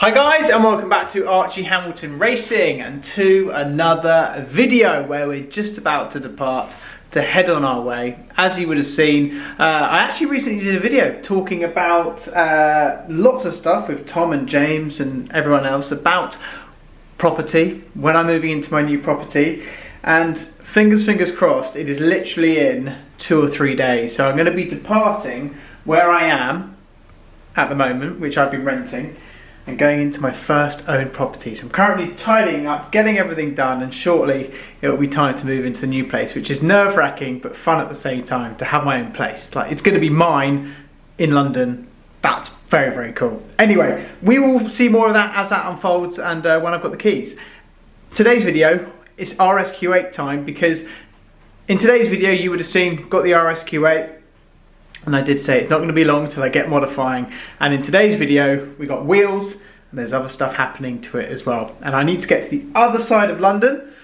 Hi guys, and welcome back to Archie Hamilton Racing and to another video where we're just about to depart to head on our way. As you would have seen, I actually recently did a video talking about lots of stuff with Tom and James and everyone else about property, when I'm moving into my new property, and fingers crossed, it is literally in 2 or 3 days. So I'm going to be departing where I am at the moment, which I've been renting, and going into my first owned property. So I'm currently tidying up, getting everything done, and shortly it will be time to move into the new place, which is nerve-wracking but fun at the same time to have my own place. Like, it's going to be mine in London. That's very cool. Anyway, we will see more of that as that unfolds and when I've got the keys. Today's video is RSQ8 time, because in today's video you would have seen got the RSQ8. And I did say it's not going to be long till I get modifying. And in today's video, we got wheels and there's other stuff happening to it as well. And I need to get to the other side of London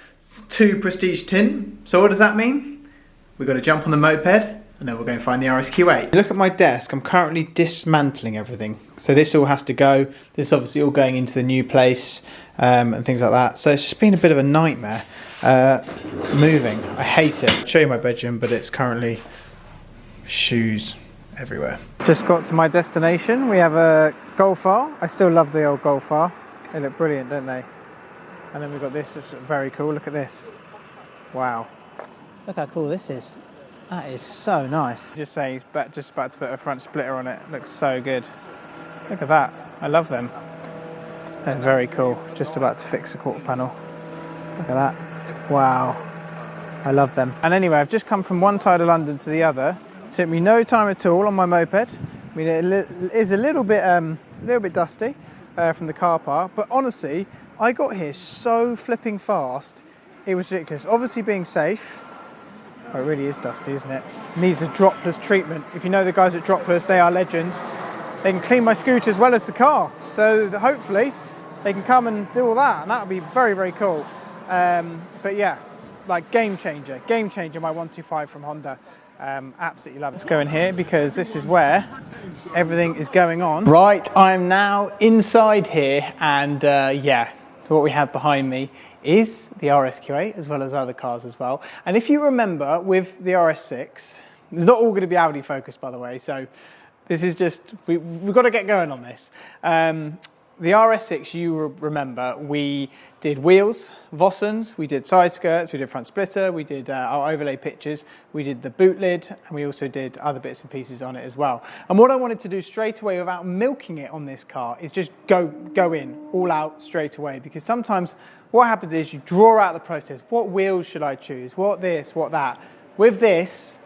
to Prestige Tin. So what does that mean? We've got to jump on the moped and then we'll go and find the RSQ8. Look at my desk. I'm currently dismantling everything. So this all has to go. This is obviously all going into the new place and things like that. So it's just been a bit of a nightmare moving. I hate it. I'll show you my bedroom, but it's currently shoes everywhere. Just got to my destination. We have a Golf R. I still love the old Golf R. They look brilliant, don't they? And then we've got this, which is very cool. Look at this. Wow. Look how cool this is. That is so nice. Just saying, he's just about to put a front splitter on it. Looks so good. Look at that. I love them. They're very cool. Just about to fix the quarter panel. Look at that. Wow. I love them. And anyway, I've just come from one side of London to the other. Took me no time at all on my moped. I mean, it is a little bit dusty from the car park, but honestly, I got here so flipping fast. It was ridiculous. Obviously, being safe. Oh, it really is dusty, isn't it? Needs a dropless treatment. If you know the guys at Dropless, they are legends. They can clean my scooter as well as the car, so hopefully they can come and do all that, and that would be very cool. But yeah, like game changer my 125 from Honda. Absolutely love it. Let's go in here because this is where everything is going on. Right, I'm now inside here, and yeah, what we have behind me is the RSQ8 as well as other cars as well. And if you remember with the RS6, it's not all going to be Audi focused, by the way, so this is just, we've got to get going on this. The RS6, you remember, we did wheels, Vossens, we did side skirts, we did front splitter, we did our overlay pictures, we did the boot lid, and we also did other bits and pieces on it as well. And what I wanted to do straight away without milking it on this car is just go in, all out straight away, because sometimes what happens is you draw out the process. What wheels should I choose? What this, what that? With this,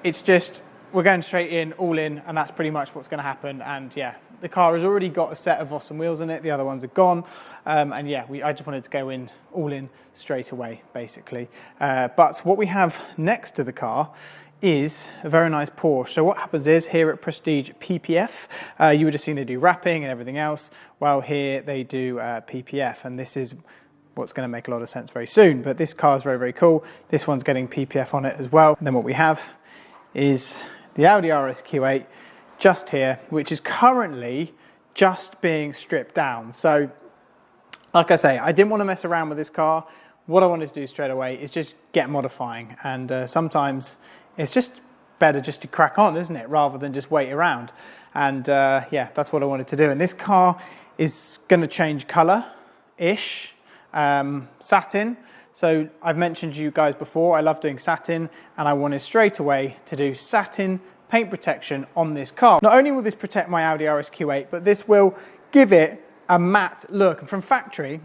it's just, we're going straight in, all in, and that's pretty much what's going to happen. And yeah, the car has already got a set of Vossen wheels in it, the other ones are gone. And yeah, I just wanted to go in, all in straight away, basically. But what we have next to the car is a very nice Porsche. So what happens is, here at Prestige PPF, you would have seen they do wrapping and everything else. Well, here they do PPF, and this is what's going to make a lot of sense very soon. But this car is very cool. This one's getting PPF on it as well. And then what we have is the Audi RSQ8 just here, which is currently just being stripped down. So like I say, I didn't want to mess around with this car. What I wanted to do straight away is just get modifying, and sometimes it's just better just to crack on, isn't it, rather than just wait around. And yeah, that's what I wanted to do. And this car is going to change colour-ish, satin. So I've mentioned to you guys before, I love doing satin, and I wanted straight away to do satin paint protection on this car. Not only will this protect my Audi RSQ8, but this will give it a matte look. And from factory,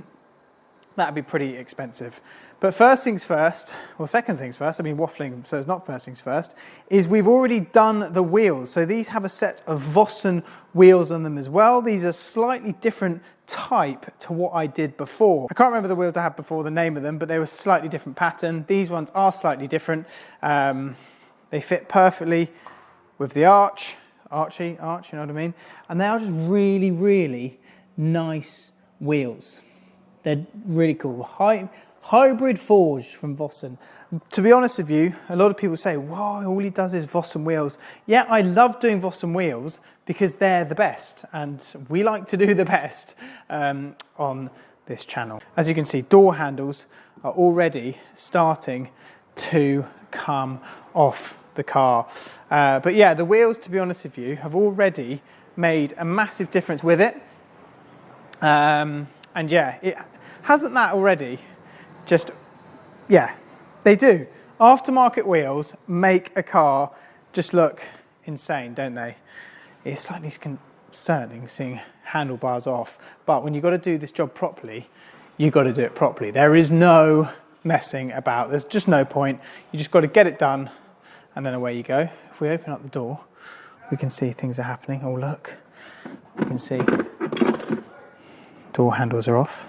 that'd be pretty expensive. But first things first, well, second things first, I mean waffling, so it's not first things first, is we've already done the wheels. So these have a set of Vossen wheels on them as well. These are slightly different type to what I did before. I can't remember the wheels I had before, the name of them, but they were slightly different pattern. These ones are slightly different. They fit perfectly with the arch, you know what I mean? And they are just really nice wheels. They're really cool. Hybrid forged from Vossen. To be honest with you, a lot of people say, wow, all he does is Vossen wheels. Yeah, I love doing Vossen wheels, because they're the best, and we like to do the best on this channel. As you can see, door handles are already starting to come off the car. But yeah, the wheels, to be honest with you, have already made a massive difference with it. And yeah, it hasn't that already. Just, yeah, they do. Aftermarket wheels make a car just look insane, don't they? It's slightly concerning seeing handlebars off, but when you've got to do this job properly, you've got to do it properly. There is no messing about. There's just no point. You just got to get it done, and then away you go. If we open up the door, we can see things are happening. Oh, look. You can see door handles are off.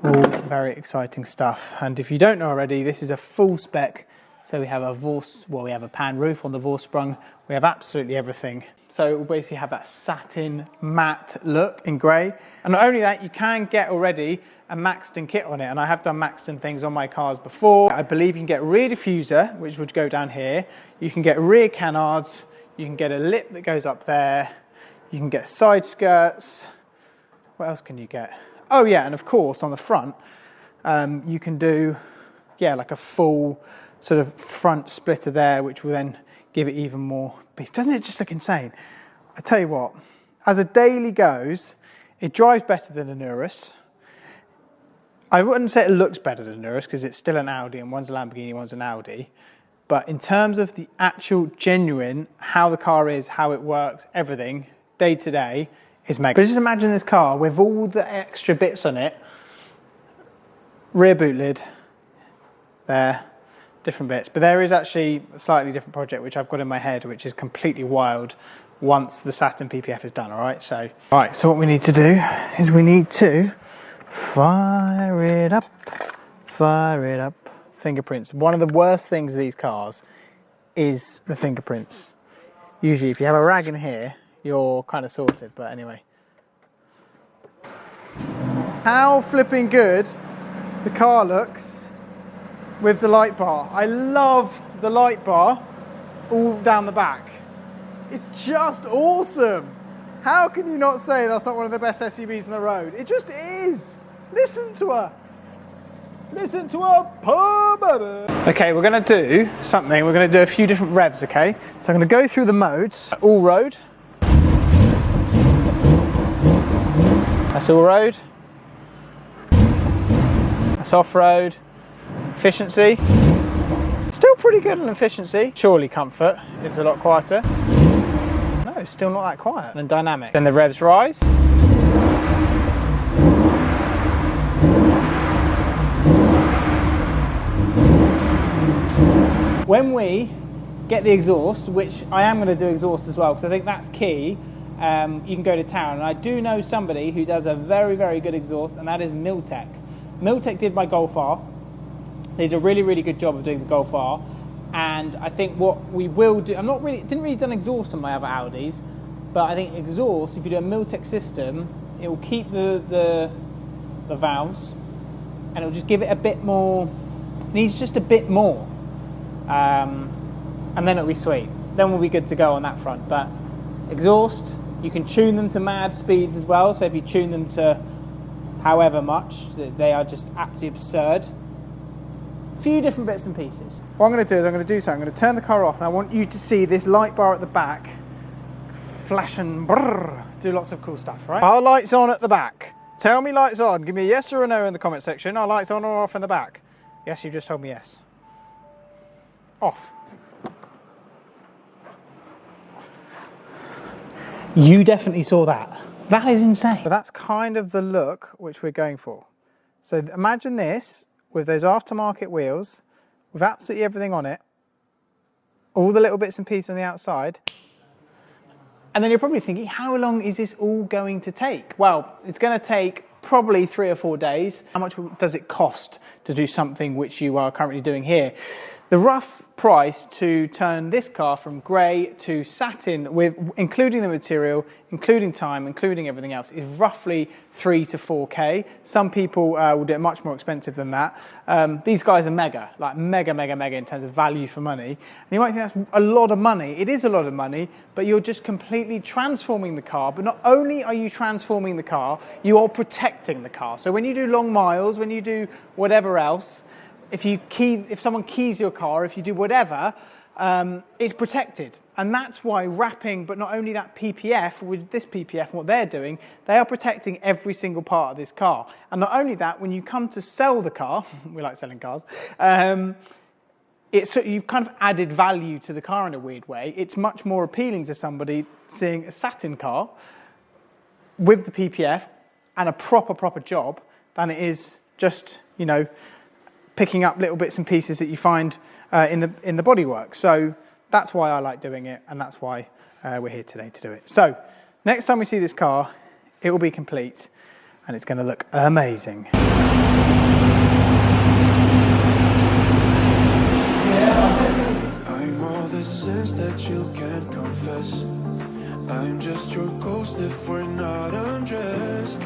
All very exciting stuff. And if you don't know already, this is a full spec. So we have we have a pan roof on the Vorsprung. We have absolutely everything. So it will basically have that satin matte look in grey. And not only that, you can get already a Maxton kit on it. And I have done Maxton things on my cars before. I believe you can get a rear diffuser, which would go down here. You can get rear canards. You can get a lip that goes up there. You can get side skirts. What else can you get? Oh yeah, and of course on the front, you can do, yeah, like a full sort of front splitter there, which will then give it even more beef. Doesn't it just look insane? I tell you what, as a daily goes, it drives better than an Urus. I wouldn't say it looks better than an Urus because it's still an Audi, and one's a Lamborghini, one's an Audi. But in terms of the actual genuine, how the car is, how it works, everything, day to day, is mega. But just imagine this car with all the extra bits on it. Rear boot lid, there, different bits. But there is actually a slightly different project which I've got in my head, which is completely wild once the Saturn PPF is done, all right? So what we need to do is we need to fire it up. Fingerprints. One of the worst things of these cars is the fingerprints. Usually if you have a rag in here, you're kind of sorted, but anyway. How flipping good the car looks with the light bar. I love the light bar all down the back. It's just awesome. How can you not say that's not one of the best SUVs on the road? It just is. Listen to her. Listen to her. Okay, we're going to do something. We're going to do a few different revs, okay? So I'm going to go through the modes. All road. That's all road. That's off-road. Efficiency. Still pretty good on efficiency. Surely comfort is a lot quieter. No, still not that quiet. And dynamic. Then the revs rise. When we get the exhaust, which I am going to do exhaust as well, because I think that's key, you can go to town. And I do know somebody who does a very, very good exhaust, and that is Miltech. Miltech did my Golf R. They did a really, really good job of doing the Golf R. And I think what we will do, didn't really done exhaust on my other Audis, but I think exhaust, if you do a Miltech system, it will keep the valves, and it will just give it a bit more, it needs just a bit more. And then it'll be sweet. Then we'll be good to go on that front. But exhaust, you can tune them to mad speeds as well. So if you tune them to however much, they are just absolutely absurd. A few different bits and pieces. What I'm going to do is I'm going to turn the car off, and I want you to see this light bar at the back flash and brrr, do lots of cool stuff, right? Are lights on at the back? Tell me lights on. Give me a yes or a no in the comment section. Are lights on or off in the back? Yes, you just told me yes. Off. You definitely saw that. That is insane. But that's kind of the look which we're going for. So imagine this with those aftermarket wheels, with absolutely everything on it, all the little bits and pieces on the outside. And then you're probably thinking, how long is this all going to take? Well, it's going to take probably 3 or 4 days. How much does it cost to do something which you are currently doing here? The rough price to turn this car from grey to satin, with including the material, including time, including everything else, is roughly 3 to 4K. Some people will do it much more expensive than that. These guys are mega in terms of value for money. And you might think that's a lot of money. It is a lot of money, but you're just completely transforming the car. But not only are you transforming the car, you are protecting the car. So when you do long miles, when you do whatever else, if someone keys your car, if you do whatever, it's protected. And that's why wrapping, but not only that PPF, with this PPF and what they're doing, they are protecting every single part of this car. And not only that, when you come to sell the car, we like selling cars, you've kind of added value to the car in a weird way. It's much more appealing to somebody seeing a satin car with the PPF and a proper job than it is just, you know, picking up little bits and pieces that you find in the bodywork. So that's why I like doing it, and that's why we're here today to do it. So next time we see this car, it will be complete, and it's going to look amazing. I'm all the sins that you can't confess. I'm just your ghost if we're not undressed.